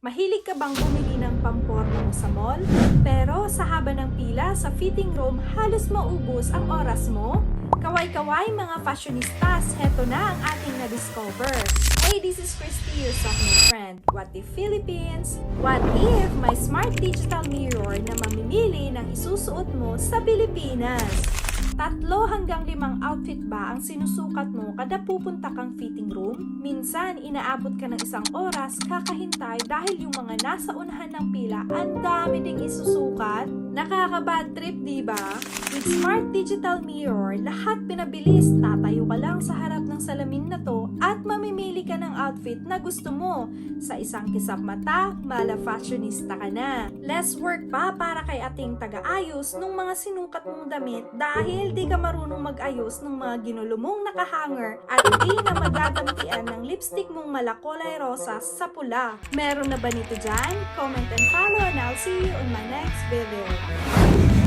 Mahilig ka bang bumili ng pamporma mo sa mall? Pero sa haba ng pila sa fitting room, halos maubos ang oras mo? Kaway-kaway mga fashionistas, heto na ang ating na-discover. Hey, this is Christy, your sophomore friend. What if Philippines? What if may smart digital mirror na mamimili ng isusuot mo sa Pilipinas? 3 hanggang 5 outfit ba ang sinusukat mo kada pupunta kang fitting room? Minsan, inaabot ka ng 1 oras kakahintay dahil yung mga nasa unahan ng pila ang dami ding isusukat. Nakaka-bad trip, diba? With smart digital mirror, lahat pinabilis. Tatayo ka lang sa harap ng salamin na to at mamimili ka ng outfit na gusto mo. Sa isang kisap mata, mala fashionista ka na. Less work pa para kay ating taga-ayos nung mga sinukat mong damit dahil di ka marunong mag-ayos ng mga ginulo mong nakahanger at di na magagamtian ng lipstick mong malakulay rosas sa pula. Meron na ba nito dyan? Comment and follow and I'll see you on my next video.